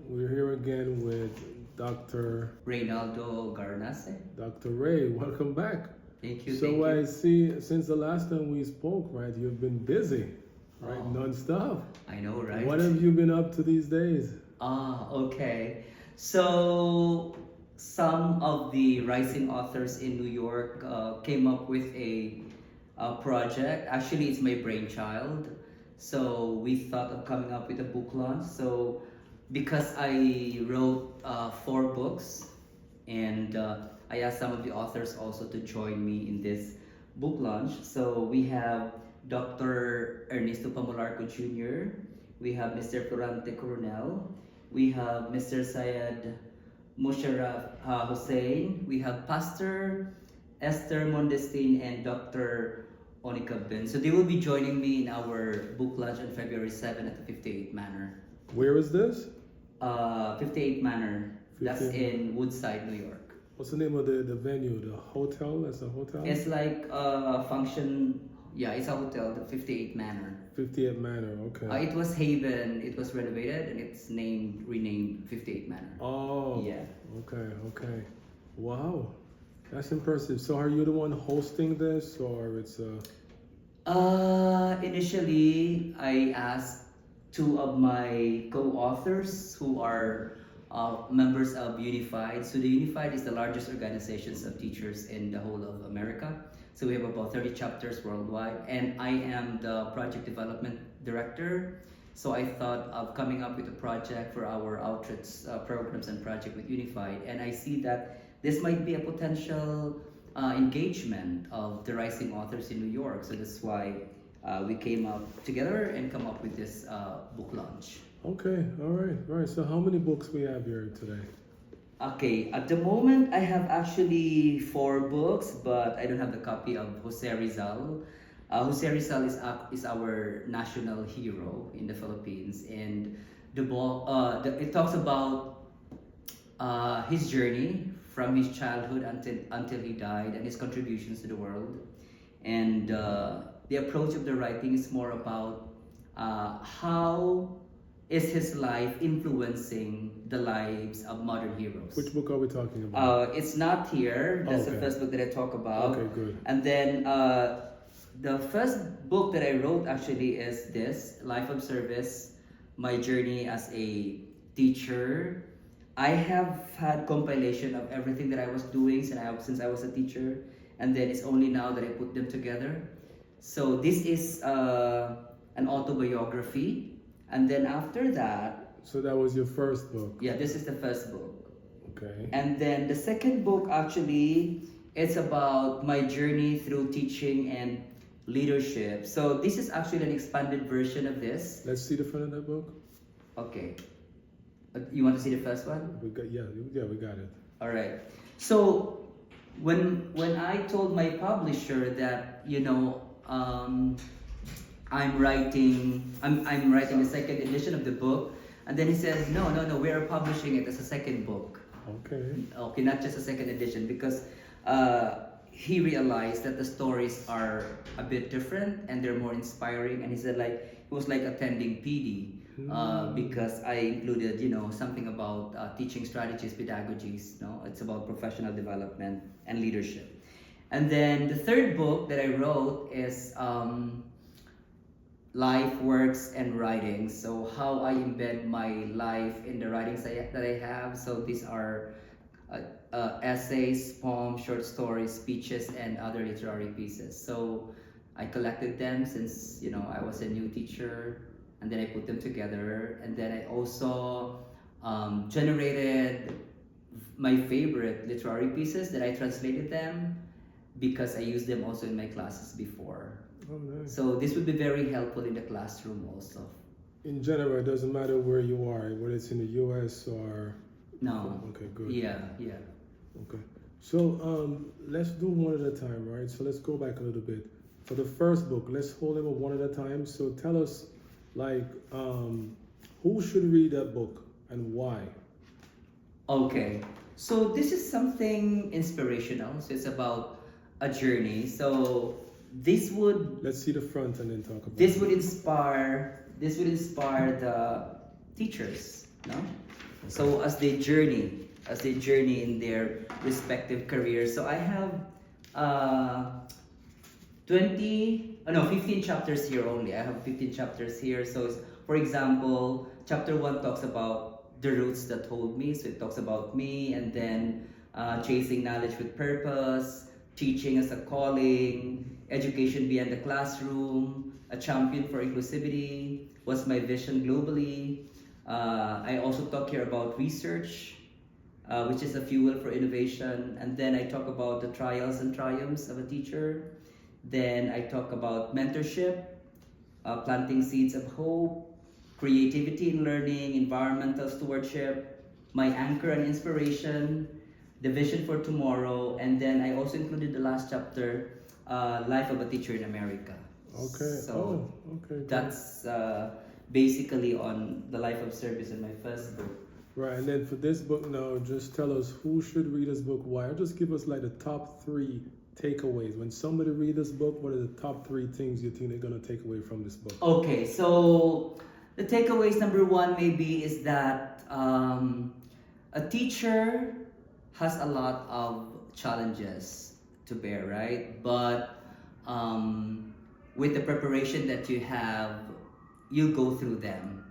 We're here again with Dr. Reynaldo Garnase. Dr. Ray. Welcome back. Thank you. So I see since the last time we spoke, right, you've been busy, right, Oh. non-stop. I know, right? What have you been up to these days? Okay. So some of the rising authors in New York came up with a project. Actually, it's my brainchild. So we thought of coming up with a book launch. So because I wrote 4 books, and I asked some of the authors also to join me in this book launch. So we have Dr. Ernesto Pamularco Jr., we have Mr. Florante Coronel, we have Mr. Syed Musharraf Hussain, we have Pastor Esther Mondestin, and Dr. Onika Ben. So they will be joining me in our book launch on February 7 at the 58 Manor. Where is this? 58 Manor. That's 58. in Woodside, New York. What's the name of the venue? The hotel? That's a hotel? It's like a function. Yeah, it's a hotel, the 58 Manor. 58 Manor, okay. It was Haven. It was renovated and it's renamed 58 Manor. Oh, Yeah. okay. Wow, that's impressive. So are you the one hosting this, or it's a... Initially, I asked 2 of my co-authors who are members of Unified. So the Unified is the largest organizations of teachers in the whole of America. So we have about 30 chapters worldwide, and I am the project development director. So I thought of coming up with a project for our outreach programs and project with Unified, and I see that this might be a potential engagement of the rising authors in New York. So that's why we came up together and come up with this book launch. Okay, all right. So how many books we have here today? Okay, at the moment I have actually 4 books, but I don't have the copy of Jose Rizal. Jose Rizal is our national hero in the Philippines, and it talks about his journey from his childhood until he died, and his contributions to the world. And the approach of the writing is more about how is his life influencing the lives of modern heroes. Which book are we talking about? It's not here. That's Okay. the first book that I talk about. Okay, good. And then the first book that I wrote actually is this, Life of Service, my journey as a teacher. I have had compilation of everything that I was doing since I was a teacher, and then it's only now that I put them together. So this is an autobiography. And then after that, So that was your first book. yeah, this is the first book. Okay. And then the second book actually, it's about my journey through teaching and leadership. So this is actually an expanded version of this. Let's see the front of that book. Okay. You want to see the first one? We got we got it. All right. So when I told my publisher that I'm writing the second edition of the book, and then he says no, we are publishing it as a second book. Okay. Okay, not just a second edition, because he realized that the stories are a bit different and they're more inspiring, and he said like it was like attending PD. Because I included, something about teaching strategies, pedagogies. It's about professional development and leadership. And then the third book that I wrote is Life, Works, and Writing. So how I embed my life in the writings that I have. So these are essays, poems, short stories, speeches, and other literary pieces. So I collected them since I was a new teacher. And then I put them together, and then I also generated my favorite literary pieces that I translated them, because I used them also in my classes before. Oh, nice. So this would be very helpful in the classroom also. In general, it doesn't matter where you are, whether it's in the U.S. or... No. Okay, good. Yeah. Okay. So let's do one at a time, right? So let's go back a little bit. For the first book, let's hold them one at a time. So tell us, who should read that book and why? Okay. So this is something inspirational. So it's about a journey. So this would Let's see the front and then talk about this it. would inspire the teachers, no? So as they journey in their respective careers. So I have uh, 15 chapters here only. I have 15 chapters here. So, for example, chapter 1 talks about the roots that hold me. So it talks about me, and then chasing knowledge with purpose, teaching as a calling, education beyond the classroom, a champion for inclusivity, what's my vision globally. I also talk here about research, which is a fuel for innovation. And then I talk about the trials and triumphs of a teacher. Then I talk about mentorship, planting seeds of hope, creativity in learning, environmental stewardship, my anchor and inspiration, the vision for tomorrow, and then I also included the last chapter, life of a teacher in America. Okay. So okay. that's basically on the life of service in my first book. Right, and then for this book now, just tell us who should read this book, why, or just give us like the top 3 takeaways. When somebody read this book, what are the top 3 things you think they're going to take away from this book? Okay, so the takeaways, number 1 maybe is that a teacher has a lot of challenges to bear, right? But with the preparation that you have, you go through them.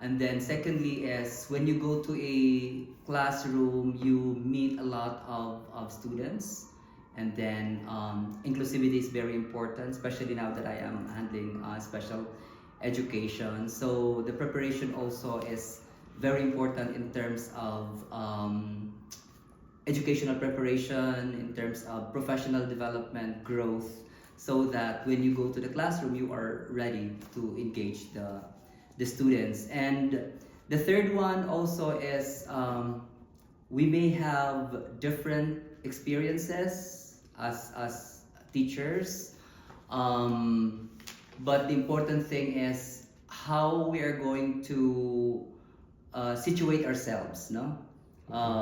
And then secondly is when you go to a classroom, you meet a lot of students. And then inclusivity is very important, especially now that I am handling special education. So the preparation also is very important in terms of educational preparation, in terms of professional development, growth, so that when you go to the classroom, you are ready to engage the students. And the third one also is we may have different experiences as teachers, but the important thing is how we are going to situate ourselves, no?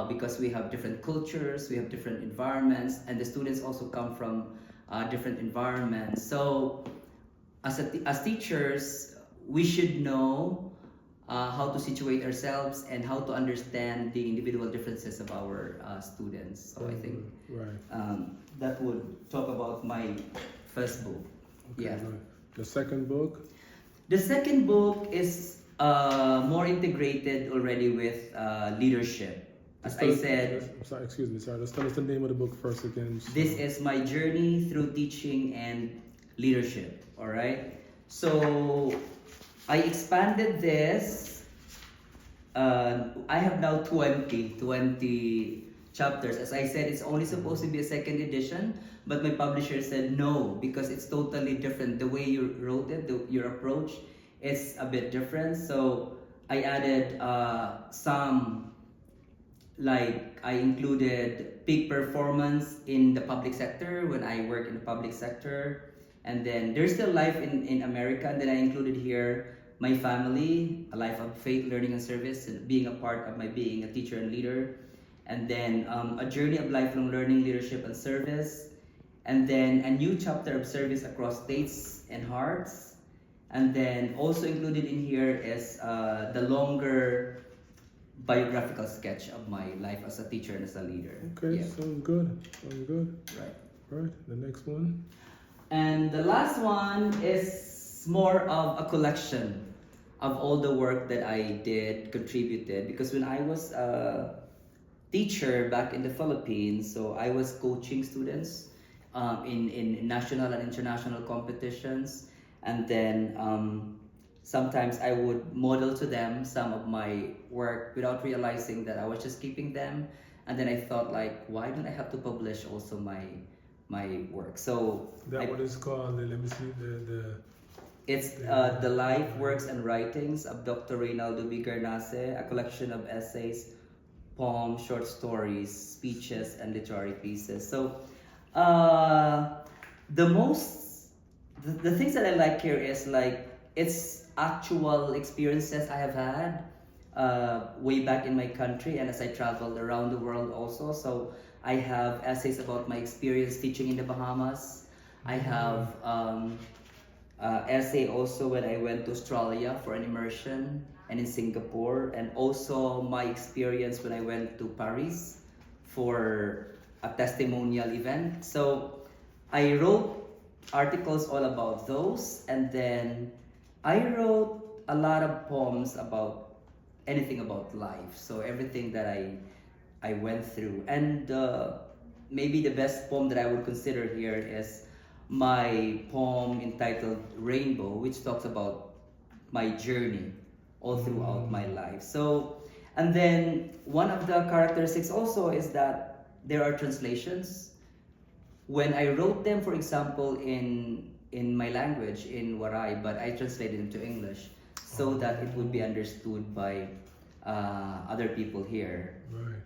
Because we have different cultures, we have different environments, and the students also come from different environments. So as teachers, we should know how to situate ourselves and how to understand the individual differences of our students. So I think that would talk about my first book. Okay, Yeah. right. The second book? The second book is more integrated already with leadership. As I said, sorry, excuse me, sorry. Let's tell us the name of the book first again. this is my journey through teaching and leadership. All right. So I expanded this. I have now 20 chapters. As I said, it's only supposed to be a second edition, but my publisher said no because it's totally different. The way you wrote it, your approach, is a bit different. So I added some. Like I included peak performance in the public sector when I work in the public sector, and then there's still life in America, and then I included here my family, a life of faith, learning and service, and being a part of my being a teacher and leader, and then a journey of lifelong learning, leadership and service, and then a new chapter of service across states and hearts, and then also included in here is the longer biographical sketch of my life as a teacher and as a leader. Okay, Yeah. sounds good. Sounds good. Right. Right, the next one. And the last one is more of a collection of all the work that I did, contributed. Because when I was a teacher back in the Philippines, so I was coaching students in national and international competitions. And then sometimes I would model to them some of my work without realizing that I was just keeping them. And then I thought, like, why don't I have to publish also my work? So That what is called, let me see, it's the life, works, and writings of Dr. Reynaldo B. Garnace, a collection of essays, poems, short stories, speeches, and literary pieces. So the things that I like here is like it's actual experiences I have had way back in my country and as I traveled around the world also. So I have essays about my experience teaching in the Bahamas. I have essay also when I went to Australia for an immersion and in Singapore, and also my experience when I went to Paris for a testimonial event. So I wrote articles all about those, and then I wrote a lot of poems about anything about life. So everything that I went through, and maybe the best poem that I would consider here is my poem entitled Rainbow, which talks about my journey all throughout my life. So, and then one of the characteristics also is that there are translations. When I wrote them, for example, in my language, in Waray, but I translated them to English so that it would be understood by other people here Right.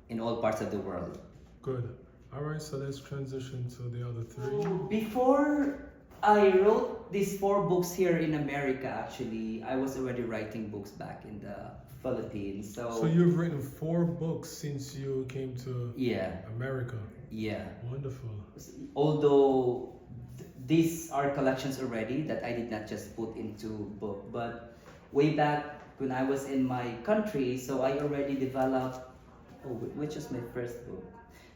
in all parts of the world. Good. All right, so let's transition to the other three. Before I wrote these 4 books here in America, actually, I was already writing books back in the Philippines. So you've written 4 books since you came to Yeah, America. yeah. Wonderful. Although these are collections already that I did not just put into book, but way back when I was in my country, so I already developed. Oh, which is my first book?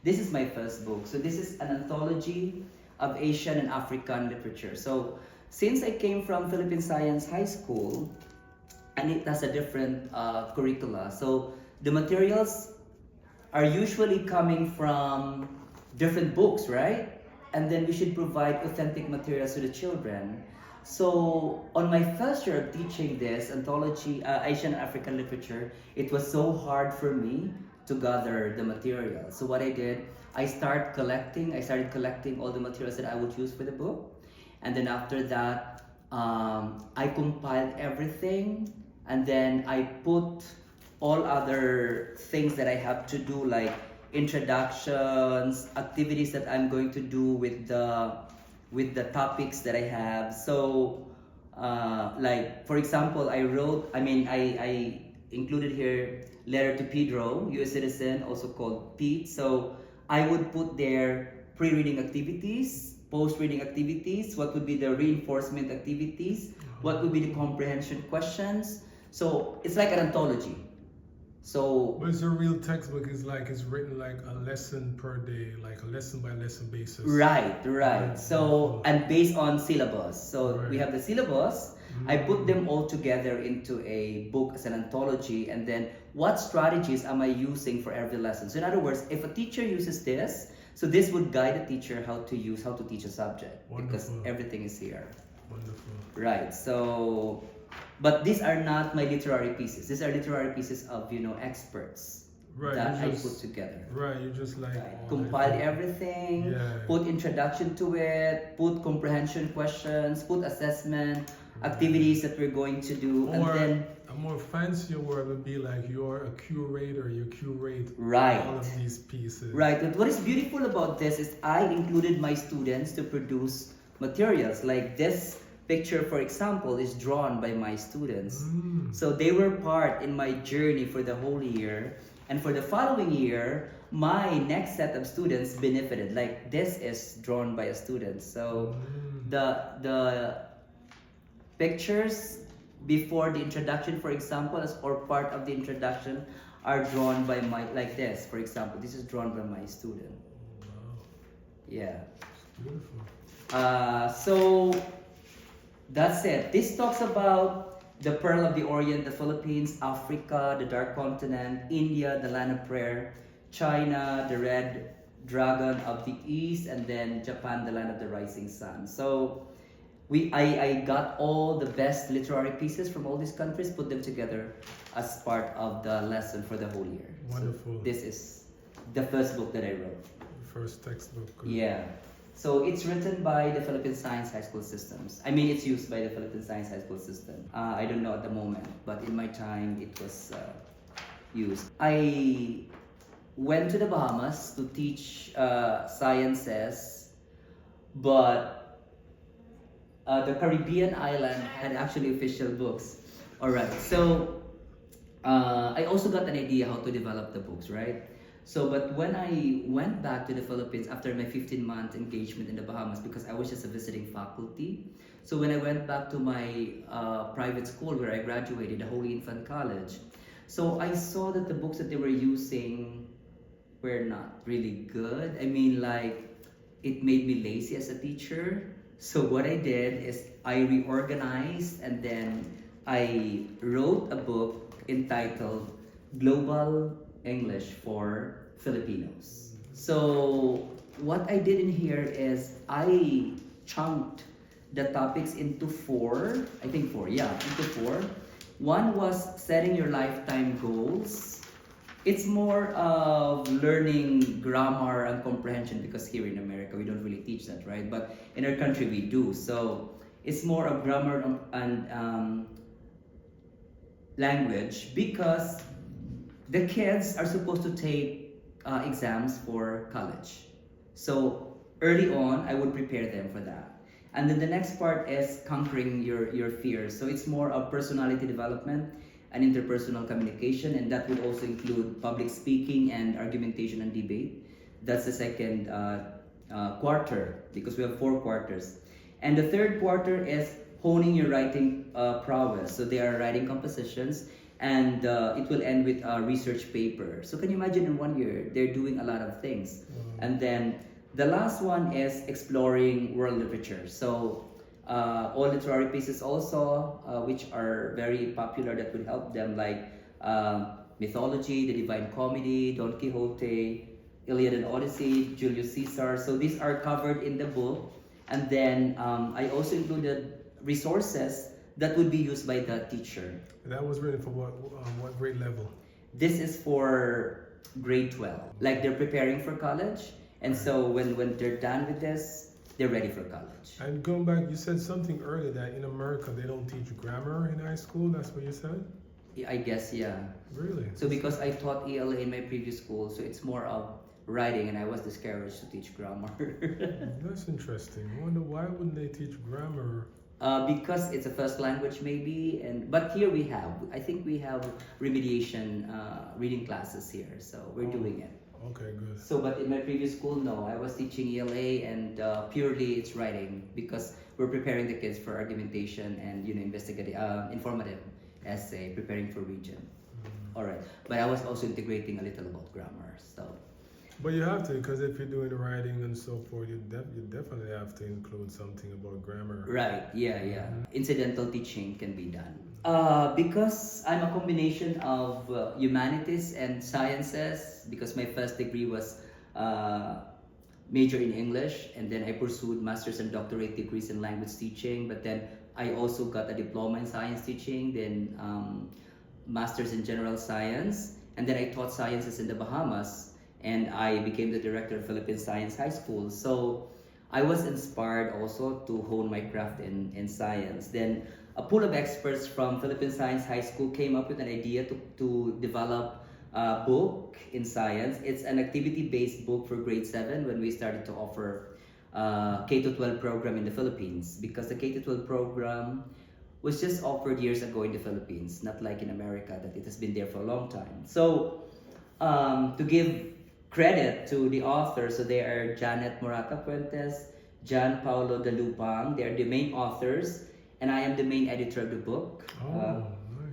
This is my first book. So this is an anthology of Asian and African literature. So since I came from Philippine Science High School, and it has a different curricula, so the materials are usually coming from different books, right? And then we should provide authentic materials to the children. So on my first year of teaching this anthology, Asian and African literature, it was so hard for me to gather the material. So what I did, I started collecting all the materials that I would use for the book. And then after that, I compiled everything, and then I put all other things that I have to do, like introductions, activities that I'm going to do with the topics that I have. So like for example, I included here letter to Pedro, US citizen, also called Pete. So I would put there pre-reading activities, post-reading activities, what would be the reinforcement activities, what would be the comprehension questions. So it's like an anthology. So But it's a real textbook. It's written like a lesson per day, like a lesson by lesson basis. right. Yeah, So and based on syllabus. So we Right. have the syllabus. I put them all together into a book as an anthology, and then what strategies am I using for every lesson? So in other words, if a teacher uses this, so this would guide the teacher how to teach a subject, because Wonderful. everything is here. Wonderful. Right. So, but these are not my literary pieces. These are literary pieces of experts Right. that I you put just, together. right. You just like Right. Compiled everything, Yeah. put introduction to it, put comprehension questions, put assessment, activities that we're going to do, and Or then a more fancier word would be like you're a curator. You curate Right. all of these pieces. right. But what is beautiful about this is I included my students to produce materials. Like this picture, for example, is drawn by my students. So they were part in my journey for the whole year. And for the following year, my next set of students benefited. Like this is drawn by a student. So the pictures before the introduction, for example, or part of the introduction, are drawn by like this, for example. This is drawn by my student. Wow. Yeah. Beautiful. So that's it. This talks about the Pearl of the Orient, the Philippines, Africa, the Dark Continent, India, the Land of Prayer, China, the Red Dragon of the East, and then Japan, the Land of the Rising Sun. So I got all the best literary pieces from all these countries, put them together as part of the lesson for the whole year. Wonderful. So this is the first book that I wrote. First textbook. Good. Yeah. So it's written by the Philippine Science High School Systems. I mean, it's used by the Philippine Science High School System. I don't know at the moment, but in my time it was used. I went to the Bahamas to teach sciences, but the Caribbean island had actually official books. All right. So I also got an idea how to develop the books, right? So, but when I went back to the Philippines after my 15-month engagement in the Bahamas, because I was just a visiting faculty, so when I went back to my private school where I graduated, the Holy Infant College, so I saw that the books that they were using were not really good. I mean, like, it made me lazy as a teacher. So what I did is I reorganized and then I wrote a book entitled Global English for Filipinos. So what I did in here is I chunked the topics into four, I think four, yeah, into four. One was setting your lifetime goals. It's more of learning grammar and comprehension because here in America we don't really teach that, right? But in our country we do. So it's more of grammar and language because the kids are supposed to take exams for college. So early on, I would prepare them for that. And then the next part is conquering your fears. So it's more of personality development and interpersonal communication, and that would also include public speaking and argumentation and debate. That's the second quarter because we have 4 quarters. And the third quarter is honing your writing prowess. So they are writing compositions and it will end with a research paper. So can you imagine in 1 year, they're doing a lot of things. And then the last one is exploring world literature. So all literary pieces also, which are very popular that would help them like mythology, the Divine Comedy, Don Quixote, Iliad and Odyssey, Julius Caesar. So these are covered in the book. And then I also included resources that would be used by the teacher. That was written for what grade level? This is for grade 12. Like they're preparing for college. And so when they're done with this, they're ready for college. And going back, you said something earlier that in America they don't teach grammar in high school. That's what you said? I guess, yeah. Really? So because I taught ELA in my previous school, so it's more of writing and I was discouraged to teach grammar. That's interesting. I wonder why wouldn't they teach grammar? Because it's a first language maybe, but here I think we have remediation reading classes here, so we're doing it. Okay, good. So, but in my previous school, no, I was teaching ELA and purely it's writing because we're preparing the kids for argumentation and investigative, informative essay, preparing for region. All right, but I was also integrating a little about grammar, so. But you have to, because if you're doing writing and so forth, you definitely have to include something about grammar. Right, yeah. Incidental teaching can be done. Because I'm a combination of humanities and sciences, because my first degree was major in English, and then I pursued master's and doctorate degrees in language teaching, but then I also got a diploma in science teaching, then master's in general science, and then I taught sciences in the Bahamas, and I became the director of Philippine Science High School. So I was inspired also to hone my craft in science. Then a pool of experts from Philippine Science High School came up with an idea to develop a book in science. It's an activity-based book for grade 7 when we started to offer K-12 program in the Philippines, because the K-12 program was just offered years ago in the Philippines, not like in America that it has been there for a long time. So to give credit to the authors, so they are Janet Morata Fuentes, John Paulo de Lupang, they are the main authors, and I am the main editor of the book. Nice.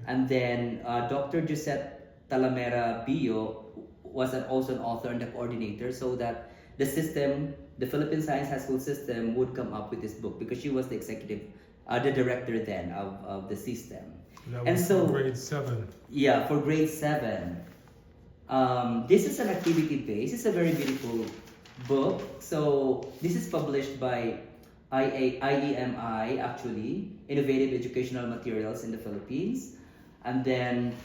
And then Dr. Josette Talamera Bio was also an author and the coordinator, so that the system, the Philippine Science High School system, would come up with this book because she was the executive, the director then of the system. That and was so for grade 7. Yeah, for grade 7. This is an activity based. It's a very beautiful book. So this is published by IEMI, actually, Innovative Educational Materials in the Philippines. And then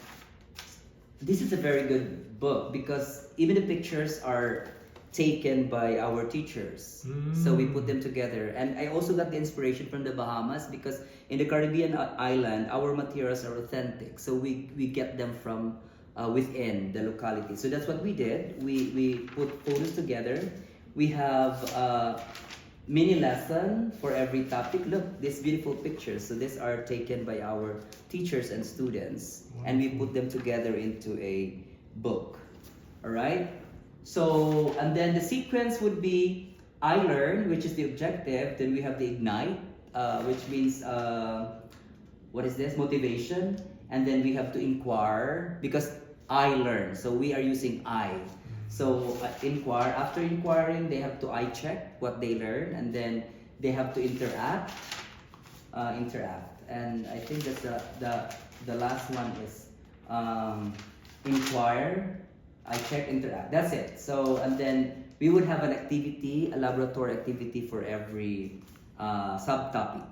this is a very good book because even the pictures are taken by our teachers. So we put them together. And I also got the inspiration from the Bahamas because in the Caribbean island, our materials are authentic. So we get them from within the locality. So that's what we did. We put photos together. We have a mini lesson for every topic. Look, these beautiful pictures. So these are taken by our teachers and students. And we put them together into a book. All right? So, and then the sequence would be I learn, which is the objective. Then we have the ignite, which means what is this? Motivation. And then we have to inquire because I learn. So we are using I. So inquire. After inquiring, they have to I check what they learn, and then they have to interact. And I think that's the last one is inquire. I check, interact. That's it. So and then we would have an activity, a laboratory activity for every subtopic.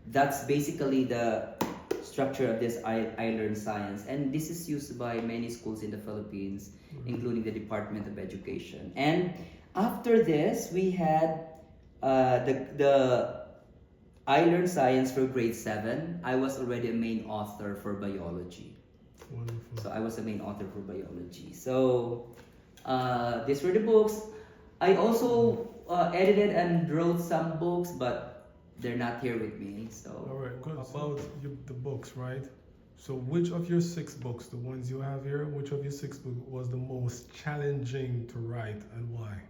That's basically the structure of this I Learn Science, and this is used by many schools in the Philippines, including the Department of Education. And after this, we had the I Learn Science for grade 7. I was already a main author for biology. Wonderful. So I was a main author for biology. So these were the books. I also edited and wrote some books, but they're not here with me. So All right, good. About the books, right? So which of your 6 books, the ones you have here, which of your 6 books was the most challenging to write and why?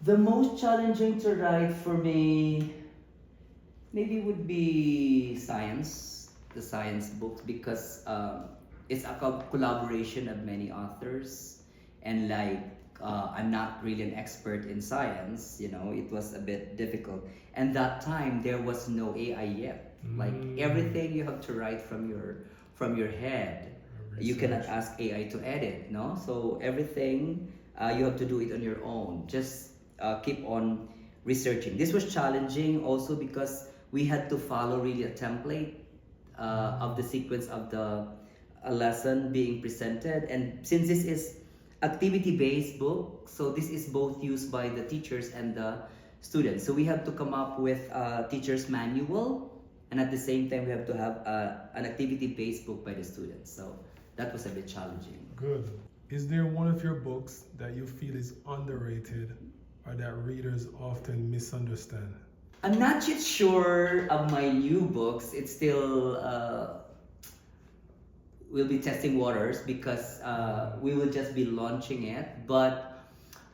the most challenging to write for me maybe would be science, the science books, because it's a collaboration of many authors, and like I'm not really an expert in science, you know, it was a bit difficult. And that time there was no AI yet. Like everything you have to write from your head. You cannot ask AI to edit, no? So everything you have to do it on your own. Just keep on researching. This was challenging also because we had to follow really a template of the sequence of the a lesson being presented. And since this is activity-based book, so this is both used by the teachers and the students. So we have to come up with a teacher's manual, and at the same time we have to have an activity-based book by the students. So that was a bit challenging. Good. Is there one of your books that you feel is underrated or that readers often misunderstand? I'm not yet sure of my new books. It's still we'll be testing waters because we will just be launching it. But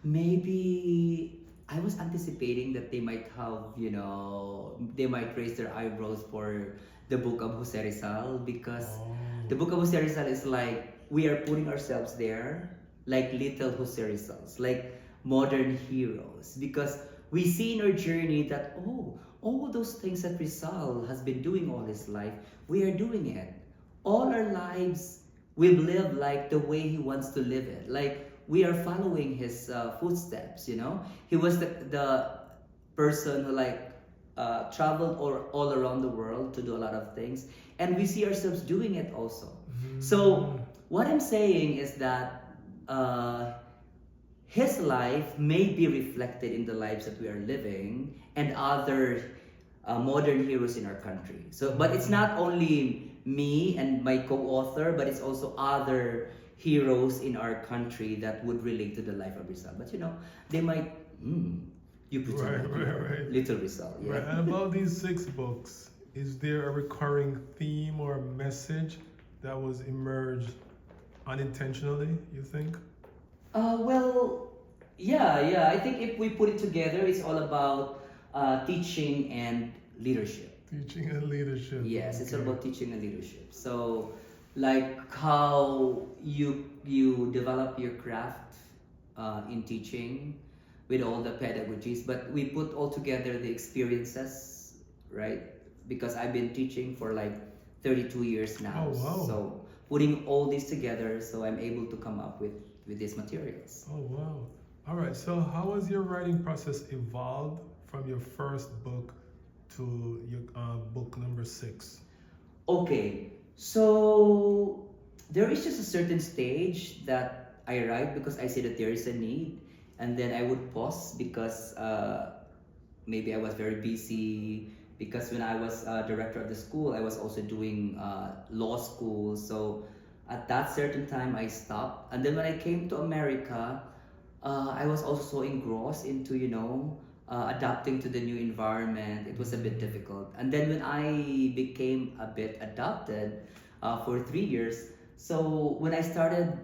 maybe I was anticipating that they might have, you know, they might raise their eyebrows for the book of Jose Rizal, because the book of Jose Rizal is like we are putting ourselves there like little Jose Rizals, like modern heroes, because we see in our journey that all those things that Rizal has been doing all his life, we are doing it. All our lives we've lived like the way he wants to live it. Like we are following his footsteps, you know. He was the person who like traveled all around the world to do a lot of things, and we see ourselves doing it also. So what I'm saying is that his life may be reflected in the lives that we are living and other modern heroes in our country. So, but it's not only me and my co-author, but it's also other heroes in our country that would relate to the life of Rizal. But you know, they might, you pretend Right. little Rizal. Yeah. Right. And about these 6 books, is there a recurring theme or message that was emerged unintentionally, you think? Well, yeah. I think if we put it together, it's all about teaching and leadership. Teaching and leadership. Yes, it's all Okay. about teaching and leadership. So, like how you develop your craft in teaching with all the pedagogies, but we put all together the experiences, right? Because I've been teaching for like 32 years now. Oh, wow. So putting all this together, so I'm able to come up with these materials. Oh, wow. All right. So, how has your writing process evolved from your first book to your book number 6? Okay, so there is just a certain stage that I write because I see that there is a need, and then I would pause because maybe I was very busy. Because when I was director of the school, I was also doing law school. So at that certain time, I stopped. And then when I came to America, I was also so engrossed into, you know, adapting to the new environment. It was a bit difficult. And then when I became a bit adopted for 3 years, so when I started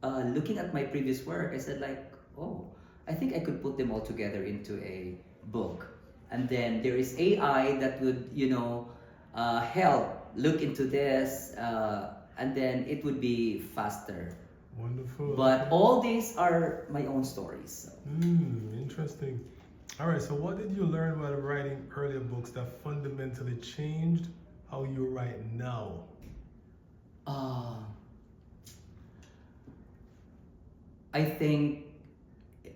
looking at my previous work, I said like, oh, I think I could put them all together into a book. And then there is AI that would, help look into this, and then it would be faster. Wonderful. But Okay. all these are my own stories. Interesting. All right. So, what did you learn while writing earlier books that fundamentally changed how you write now? Uh, I think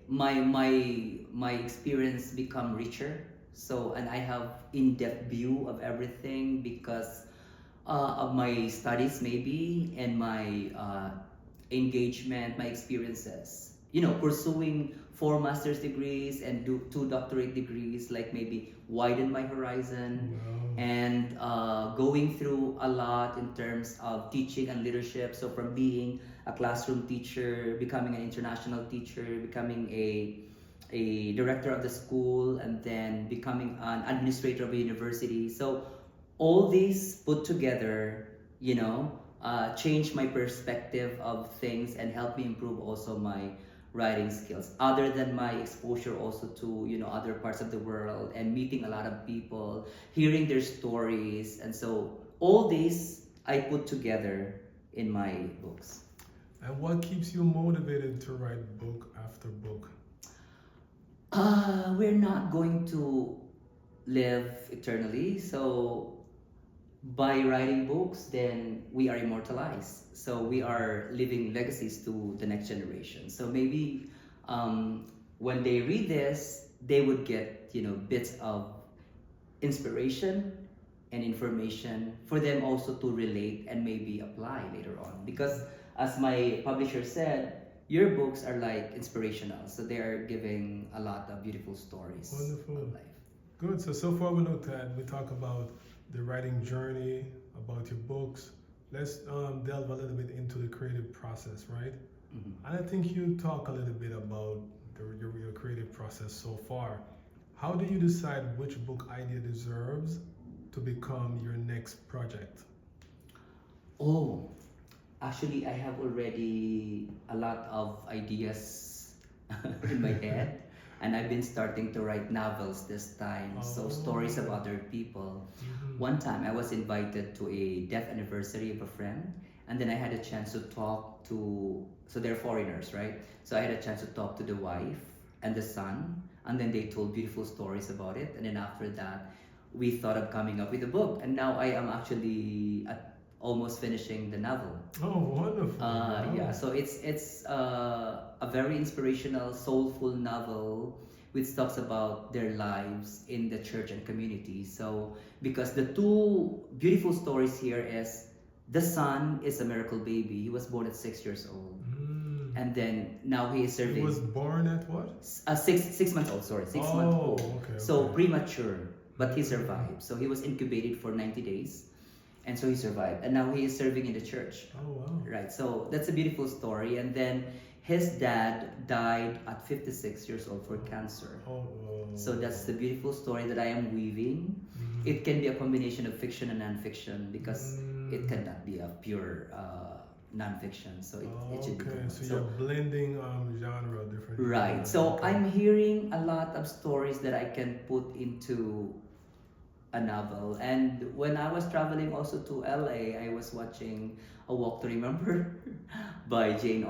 my experience become richer. So and I have in-depth view of everything because of my studies maybe and my engagement, my experiences. Pursuing 4 master's degrees and do 2 doctorate degrees, like maybe widen my horizon Wow. and going through a lot in terms of teaching and leadership. So from being a classroom teacher, becoming an international teacher, becoming a director of the school, and then becoming an administrator of a university. So all these put together, changed my perspective of things and helped me improve also my writing skills. Other than my exposure also to other parts of the world and meeting a lot of people, hearing their stories, and so all these I put together in my books. And what keeps you motivated to write book after book? We're not going to live eternally, so by writing books, then we are immortalized. So we are leaving legacies to the next generation. So maybe when they read this, they would get bits of inspiration and information for them also to relate and maybe apply later on. Because as my publisher said, your books are like inspirational. So they are giving a lot of beautiful stories Wonderful. of life. Good. So far we looked at, we talk about the writing journey, about your books. Let's delve a little bit into the creative process, right? Mhm. And I think you talk a little bit about your creative process so far. How do you decide which book idea deserves to become your next project? Oh, actually, I have already a lot of ideas in my head, and I've been starting to write novels this time. So, stories of Oh. other people. Mhm. One time, I was invited to a death anniversary of a friend, and then I had a chance to talk to, so they're foreigners, right? So, I had a chance to talk to the wife and the son, and then they told beautiful stories about it. And then after that, we thought of coming up with a book, and now I am actually almost finishing the novel. Oh, wonderful. Wow. Yeah, so it's a very inspirational, soulful novel which talks about their lives in the church and community. So because the two beautiful stories here is the son is a miracle baby. He was born at 6 years old, Mm. and then now he is He serving was born at what? 6 months old. Sorry, 6 months Oh, old. okay, So okay. premature, but he survived. So he was incubated for 90 days, and so he survived, and now he is serving in the church. Oh, wow. Right, so that's a beautiful story. And then his dad died at 56 years old for cancer. Oh, So that's the beautiful story that I am weaving. Mhm. It can be a combination of fiction and non-fiction because it Mm. cannot be a pure non-fiction. So it should be Okay, combined. so you're blending genre different. Right, so Okay. I'm hearing a lot of stories that I can put into a novel. And when I was traveling also to LA, I was watching A Walk to Remember by Jane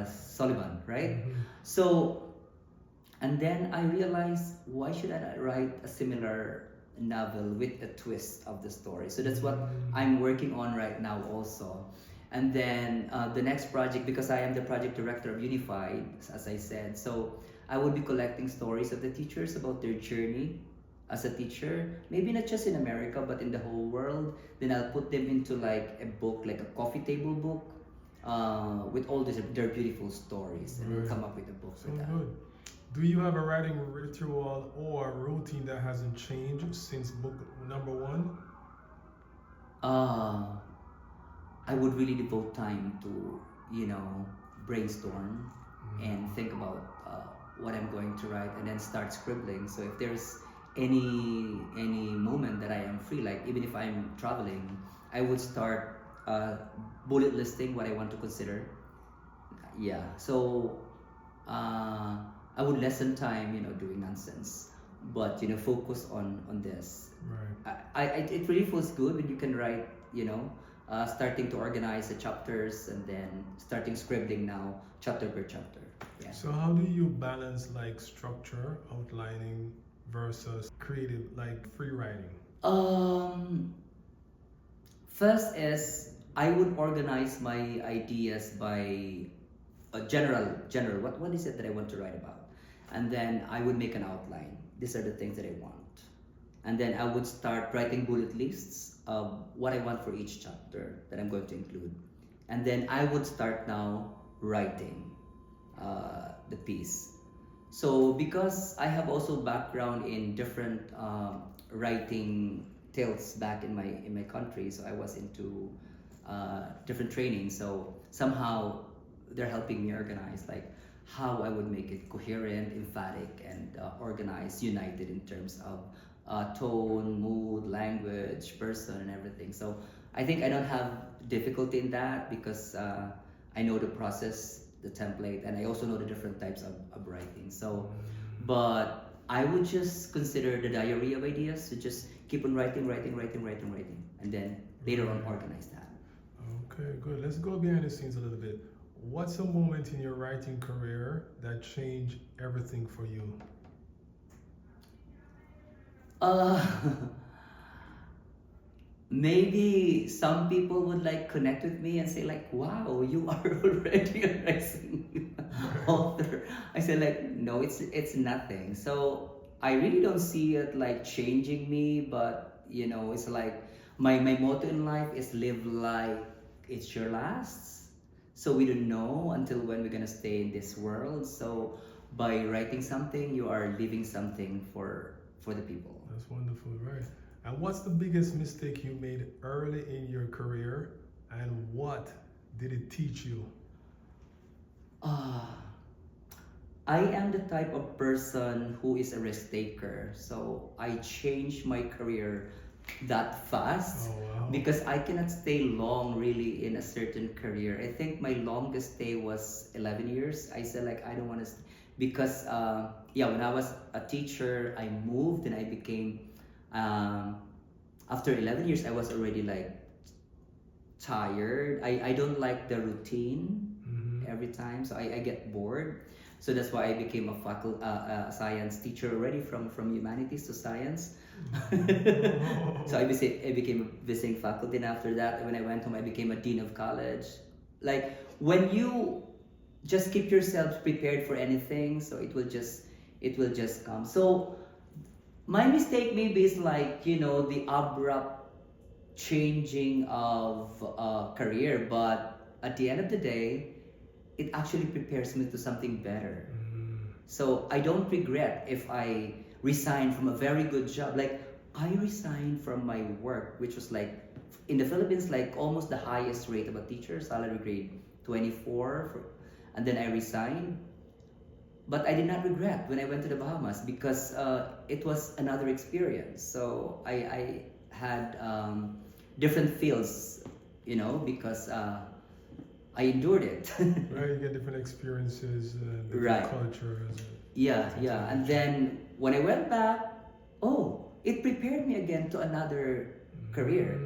Sullivan, right? Mhm. So, and then I realized, why should I not write a similar novel with a twist of the story? So that's what I'm working on right now also. And then the next project, because I am the project director of Unified, as I said, so I would be collecting stories of the teachers about their journey as a teacher, maybe not just in America, but in the whole world. Then I'll put them into like a book, like a coffee table book, with all their beautiful stories, and we'll Right. come up with a book So for that. good. Do you have a writing ritual or routine that hasn't changed since book number 1? I would really devote time to, brainstorm and think about what I'm going to write, and then start scribbling. So if there's any moment that I am free, like even if I'm traveling, I would start bullet listing what I want to consider. yeah. So I would lessen time, doing nonsense, but focus on this. Right. It really feels good when you can write, starting to organize the chapters and then starting scribbling now, chapter per chapter. Yeah. So how do you balance like structure, outlining versus creative, like free writing? Um, First is I would organize my ideas by a general. What is it that I want to write about, and then I would make an outline. These are the things that I want, and then I would start writing bullet lists of what I want for each chapter that I'm going to include, and then I would start now writing the piece. So because I have also background in different writing tales back in my country, so I was into different training. So somehow they're helping me organize like how I would make it coherent, emphatic, and organized, united in terms of tone, mood, language, person, and everything. So I think I don't have difficulty in that because I know the process, the template, and I also know the different types of writing. So, but I would just consider the diary of ideas to just keep on writing, and then later on organize that. Okay, good. Let's go behind the scenes a little bit. What's a moment in your writing career that changed everything for you? Uh, Maybe some people would like connect with me and say like, "Wow, you are already a rising author." I say like, "No, it's nothing." So I really don't see it like changing me, but it's like my motto in life is live like it's your last. So we don't know until when we're gonna stay in this world. So by writing something, you are leaving something for the people. That's wonderful, right? And what's the biggest mistake you made early in your career, and what did it teach you? Ah. I am the type of person who is a risk taker. So I changed my career that fast Oh, wow. because I cannot stay long really in a certain career. I think my longest stay was 11 years. I said like I don't want to because when I was a teacher, I moved and I became after 11 years I was already like tired. I don't like the routine every time, so I get bored. So that's why I became a science teacher already from humanities to science. So I became a visiting faculty, and after that, when I went home, I became a dean of college. Like when you just keep yourself prepared for anything, so it will just come. So my mistake maybe is like the abrupt changing of career, but at the end of the day, it actually prepares me to something better. So I don't regret if I resign from a very good job. Like I resigned from my work, which was like in the Philippines, like almost the highest rate of a teacher, salary grade 24, and then I resigned. But I did not regret when I went to the Bahamas because it was another experience. So I had different feels, because I endured it. Right, you get different experiences, different Right. cultures. Yeah. And then when I went back, it prepared me again to another career.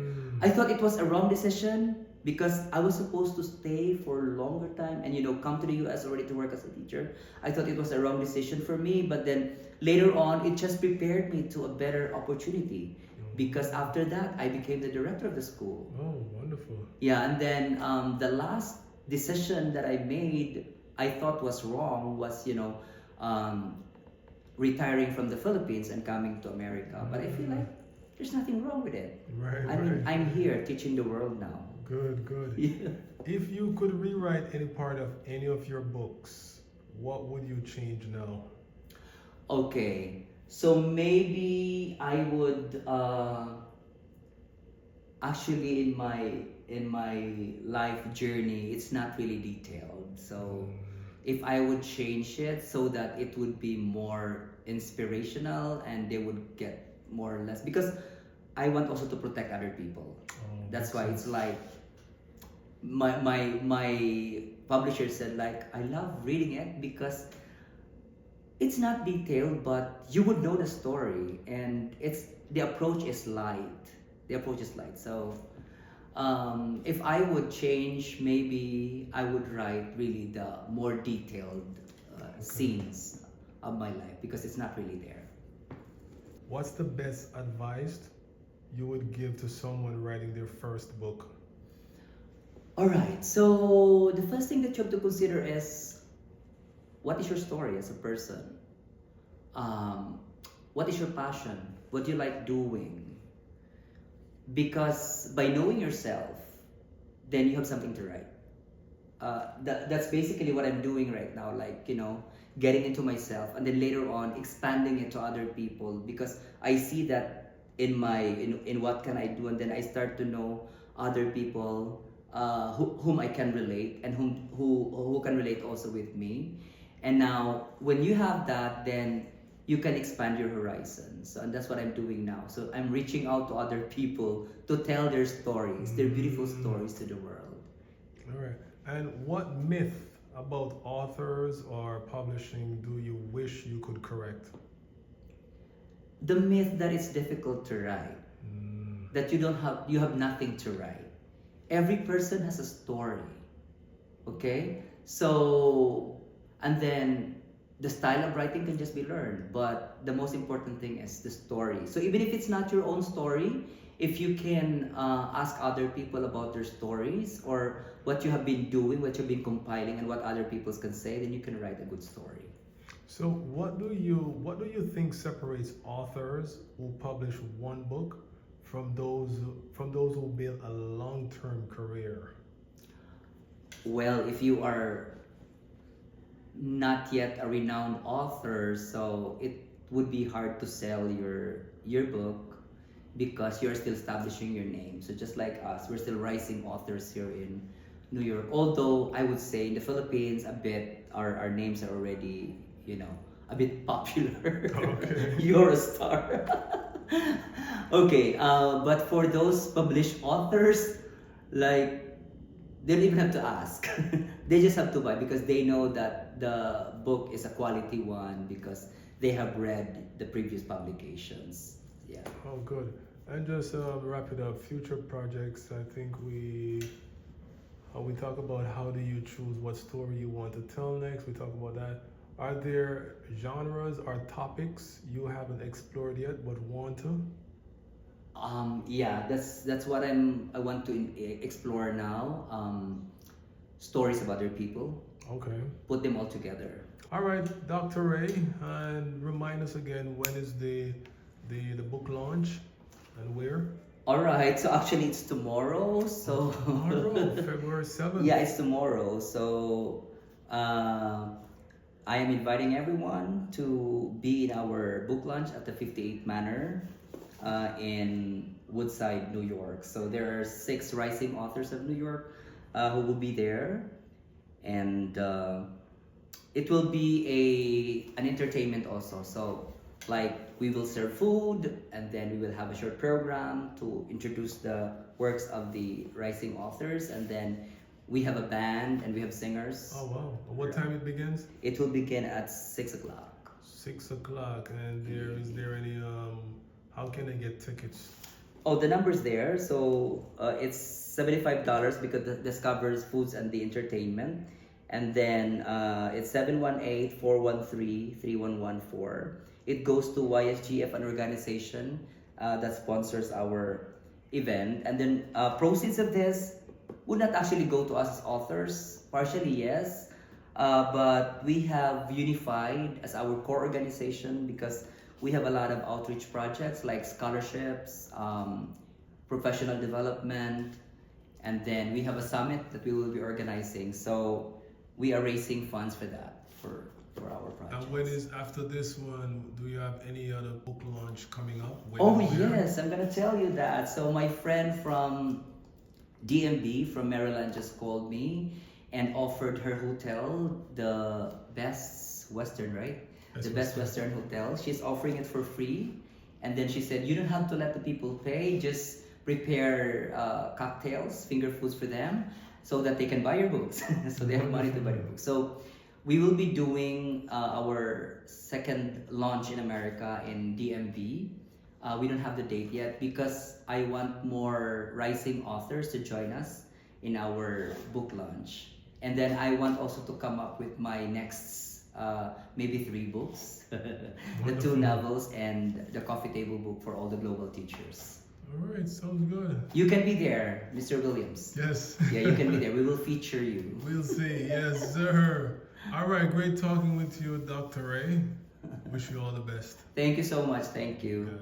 I thought it was a wrong decision because I was supposed to stay for a longer time and come to the US already to work as a teacher. I thought it was a wrong decision for me, but then later on it just prepared me to a better opportunity because after that I became the director of the school. Oh, wonderful. Yeah, and then the last decision that I made, I thought was wrong, was retiring from the Philippines and coming to America. But I feel like there's nothing wrong with it. Right, I mean, right. I'm here teaching the world now. Good, good. Yeah. If you could rewrite any part of any of your books, what would you change now? Okay, so maybe I would actually in my life journey, it's not really detailed. So if I would change it so that it would be more inspirational and they would get more or less, because I want also to protect other people. Oh, That's makes why sense. it's like my publisher said, like, I love reading it because it's not detailed, but you would know the story, and it's the approach is light. The approach is light. So if I would change, maybe I would write really the more detailed scenes of my life because it's not really there. What's the best advice you would give to someone writing their first book? All right. So the first thing that you have to consider is, what is your story as a person? What is your passion? What do you like doing? Because by knowing yourself, then you have something to write. That's basically what I'm doing right now, like, getting into myself and then later on expanding it to other people, because I see that in what can I do, and then I start to know other people whom I can relate, and who can relate also with me. And now when you have that, then you can expand your horizons, and that's what I'm doing now. So I'm reaching out to other people to tell their stories, their beautiful stories to the world. All right. And what myth about authors or publishing do you wish you could correct? The myth that it's difficult to write, that you have nothing to write. Every person has a story. Okay? So, and then the style of writing can just be learned, but the most important thing is the story. So even if it's not your own story, if you can ask other people about their stories, or what you have been doing, what you've been compiling, and what other people can say, then you can write a good story. So what do you think separates authors who publish one book from those who build a long-term career? Well, if you are not yet a renowned author, so it would be hard to sell your book because you're still establishing your name. So just like us, we're still rising authors here in New York. Although I would say in the Philippines, a bit our names are already, a bit popular. Okay. You're a star. Okay, but for those published authors, like, they don't even have to ask. They just have to buy because they know that the book is a quality one because they have read the previous publications. Yeah. Oh, good. And just wrap it up. Future projects. I think we talk about how do you choose what story you want to tell next. We talk about that. Are there genres or topics you haven't explored yet but want to? Yeah, that's what I want to explore now. Stories of other people. Okay. Put them all together. All right, Dr. Ray, and remind us again, when is the book launch and where? All right, so actually it's tomorrow. So Tomorrow, February 7th. yeah, it's tomorrow. So I am inviting everyone to be in our book launch at the 58th Manor in Woodside, New York. So there are 6 rising authors of New York who will be there, and it will be an entertainment also. So, like, we will serve food, and then we will have a short program to introduce the works of the rising authors, and then we have a band and we have singers. Oh wow! What time it begins? It will begin at 6 o'clock. 6 o'clock. And is there any how can I get tickets? Oh, the number's there. So it's $75 because this covers foods and the entertainment. And then it's 718-413-3114. It goes to YSGF, an organization that sponsors our event. And then proceeds of this would not actually go to us as authors. Partially, yes. But we have unified as our core organization because we have a lot of outreach projects like scholarships, professional development, and then we have a summit that we will be organizing. So we are raising funds for that, for our project. And when is after this one? Do you have any other book launch coming up? Oh yes, I'm gonna tell you that. So my friend from DMB from Maryland just called me and offered her hotel, the Best Western, right? The Best Western Hotel. She's offering it for free, and then she said you don't have to let the people pay. Just prepare cocktails, finger foods for them, so that they can buy your books. So they have money to buy your books. So we will be doing our second launch in America in DMV. We don't have the date yet because I want more rising authors to join us in our book launch. And then I want also to come up with my next maybe 3 books. The 2 Wonderful. novels and the coffee table book for all the global teachers. All right, sounds good. You can be there, Mr. Williams. Yes. Yeah, you can be there. We will feature you. We'll see. Yes, sir. All right, great talking with you, Dr. Ray. Wish you all the best. Thank you so much. Thank you. Got it.